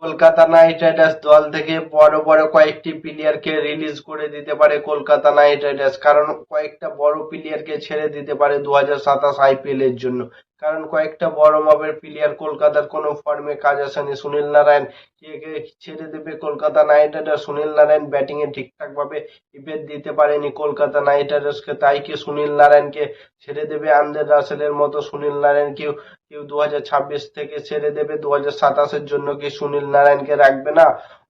Kolkata Knight Riders দল থেকে বড় বড় কয়েকটি প্লেয়ারকে রিলিজ করে দিতে পারে কলকাতা নাইট রাইডার্স, কারণ কয়েকটা বড় প্লেয়ারকে ছেড়ে দিতে পারে 2027 আইপিএল এর জন্য। কারণ কয়েকটা বড় মাপের প্লেয়ার কলকাতার কোনো ফর্মে কাজ আসেনি। সুনীল নারায়ণ কে ছেড়ে দেবে Kolkata Knight Riders. Sunil Narayan batting এ ঠিকঠাক ভাবে ইফেক্ট দিতে পারেনি কলকাতা নাইট রাইডার্সকে, তাই কি সুনীল নারায়ণকে ছেড়ে দেবে আন্দ্রে রাসেলের মতো? সুনীল নারায়ণ কেউ কেউ 2026 থেকে ছেড়ে দেবে, 2027-এর জন্য কি সুনীল নারায়ণকে রাখবে না?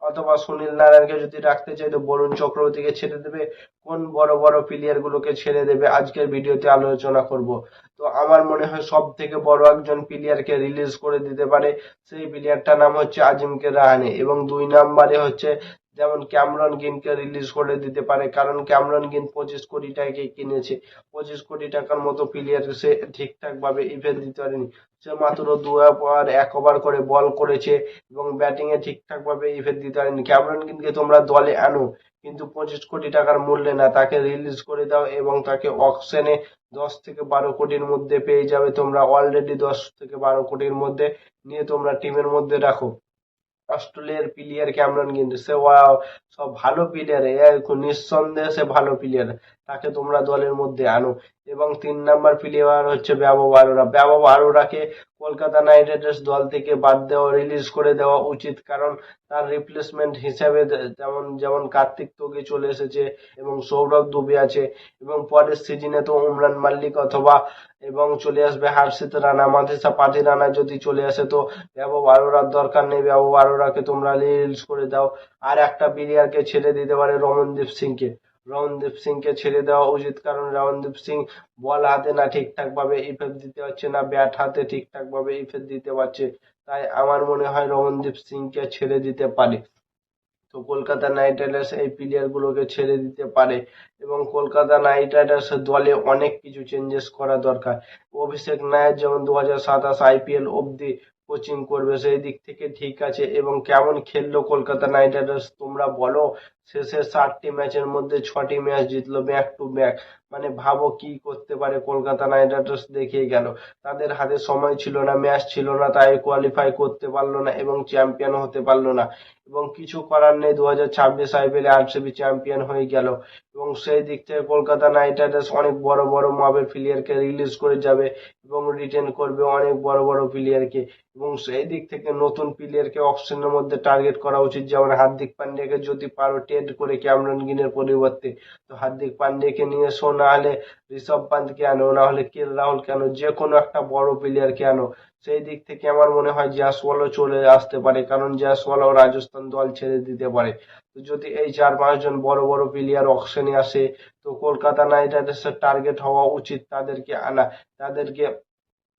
অথবা সুনীল নারায়ণকে যদি রাখতে চাই তো বরুণ চক্রবর্তীকে ছেড়ে দেবে? কোন বড় বড় প্লেয়ার গুলোকে ছেড়ে দেবে আজকের ভিডিওতে আলোচনা করব। তো আমার মনে হয় সব থেকে বড় একজন প্লেয়ারকে রিলিজ করে দিতে পারে, সেই প্লেয়ারটার নাম হচ্ছে আজিমকে রাহানে। এবং 2 নম্বরে হচ্ছে যেমন ক্যামরন গ্রিনকে রিলিজ করে দিতে পারে, কারণ ক্যামরন গ্রিন 25 কোটি টাকায় কিনেছে। 25 কোটি টাকার মতো প্লেয়ার সে ঠিকঠাক ভাবে ইভেন্ট দিতে পারেনি। সে মাত্র 1 ওভার করে বল করেছে এবং ব্যাটিং এ ঠিকঠাক ভাবে ইফেক্ট দিতে পারেনি। ক্যামেরন গ্রিনকে তোমরা দলে আনো, কিন্তু 25 কোটি টাকার মূল্যে না, তাকে রিলিজ করে দাও এবং তাকে অকশনে 10 থেকে 12 কোটির মধ্যে পেয়ে যাবে তোমরা। অলরেডি 10 থেকে 12 কোটির মধ্যে নিয়ে তোমরা টিমের মধ্যে রাখো। অস্ট্রেলিয়ার প্লেয়ার ক্যামেরন গ্রিন, সে সব ভালো প্লেয়ার, নিঃসন্দেহে সে ভালো প্লেয়ার, তাকে তোমরা দলের মধ্যে আনো। এবং 3 নম্বর প্লেয়ার হচ্ছে ব্যাবো বারোরা। ব্যাবো বারোরাকে কলকাতা নাইট রাইডার্স দল থেকে বাদ দেওয়া, রিলিজ করে দেওয়া উচিত, কারণ তার রিপ্লেসমেন্ট হিসেবে যেমন যেমন কার্তিক তোগে চলে এসেছে এবং সৌরভ দুবে আছে, এবং পরের সিজনে তো উমরান মাল্লিক অথবা এবং চলে আসবে হার্ষিত রানা, মাথিসা পাতি রানা যদি চলে আসে, তো ব্যাবো বারোরার দরকার নেই। ব্যাবো বারোরাকে তোমরা রিলিজ করে দাও। আর একটা প্লেয়ারকে ছেড়ে দিতে পারে রমনদীপ সিংকে। রমনদীপ সিংকে ছেড়ে দেওয়া উচিত, কারণ রমনদীপ সিং বল হাতে না ঠিকঠাক ভাবে ইফেক্ট দিতে পারছে না, ব্যাট হাতে ঠিকঠাক ভাবে ইফেক্ট দিতে পারছে। তাই আমার মনে হয় রমনদীপ সিংকে ছেড়ে দিতে পারে। তো কলকাতা নাইট রাইডার্স এই প্লেয়ার গুলোকে ছেড়ে দিতে পারে। এবং কলকাতা নাইট রাইডার্স দলে অনেক কিছু চেঞ্জেস করা দরকার। অভিষেক নায়ার যেমন 2027 আইপিএল অব্দি কোচিং করবে, সেই দিক থেকে ঠিক আছে। এবং কেমন খেললো কলকাতা নাইট রাইডার্স তোমরা বলো। শেষের 7টি ম্যাচের মধ্যে 6টি ম্যাচ জিতলো ব্যাক টু ব্যাক। মানে ভাবো কি করতে পারে কলকাতা নাইট রাইডার্স, দেখিয়ে গেল। তাদের হাতে সময় ছিল না, ম্যাচ ছিল না, তাই কোয়ালিফাই করতে পারলো না এবং চ্যাম্পিয়ন হতে পারলো না। এবং কিছু করার নেই, 2026 আইপিএলে আরসিবি চ্যাম্পিয়ন হয়ে গেল। এবং সেই দিক থেকে কলকাতা নাইট রাইডার্স অনেক বড় বড় মাপের প্লেয়ারকে রিলিজ করে যাবে এবং রিটেন করবে অনেক বড় বড় প্লেয়ারকে। এবং সেই দিক থেকে নতুন প্লেয়ারকে অকশনের মধ্যে টার্গেট করা উচিত, যেমন হার্দিক পান্ডিয়াকে যদি পারো ট্রেড করে ক্যামেরন গ্রিনের পরিবর্তে, তো হার্দিক পান্ডিয়াকে নিয়ে এসো, না হলে ঋষভ পান্তকে আনো, না হলে কে রাহুলকে আনো, যে কোনো একটা বড় প্লেয়ারকে আনো। সেই দিক থেকে আমার মনে হয় জয়সওয়ালও চলে আসতে পারে, কারণ জয়সওয়ালও রাজস্থান দল ছেড়ে দিতে পারে। তো যদি এই 4-5 জন বড় বড় প্লেয়ার অকশনে আসে, তো কলকাতা নাইট রাইডার্সের টার্গেট হওয়া উচিত তাদেরকে আনা। তাদেরকে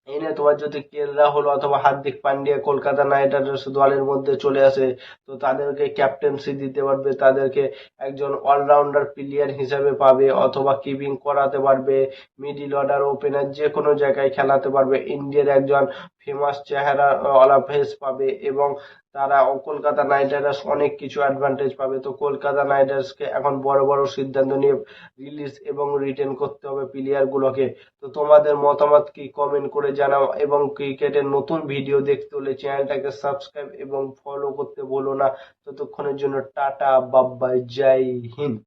এনে তোমার যদি রাহুল অথবা হার্দিক পান্ডিয়া কলকাতা নাইট রাইডার্স দলের মধ্যে চলে আসে, তো তাদেরকে ক্যাপ্টেন্সি দিতে পারবে, তাদেরকে একজন অলরাউন্ডার প্লেয়ার হিসেবে পাবে, অথবা কিপিং করাতে পারবে, মিডিল অর্ডার ওপেনার যে কোনো জায়গায় খেলাতে পারবে। ইন্ডিয়ার একজন ফেমাস চেহারা ওয়ালা ফেস পাবে এবং তারা কলকাতা নাইট রাইডার্স অনেক কিছু অ্যাডভান্টেজ পাবে। তো কলকাতা নাইট রাইডার্সকে এখন বড় বড় সিদ্ধান্ত নিয়ে রিলিজ এবং রিটেন করতে হবে প্লেয়ার গুলোকে। তো তোমাদের মতামত কি কমেন্ট করে জানাও, এবং ক্রিকেটের নতুন ভিডিও দেখতে হলে চ্যানেলটাকে সাবস্ক্রাইব এবং ফলো করতে ভুলো না। ততক্ষণের জন্য টাটা, বাই বাই, জয় হিন্দ।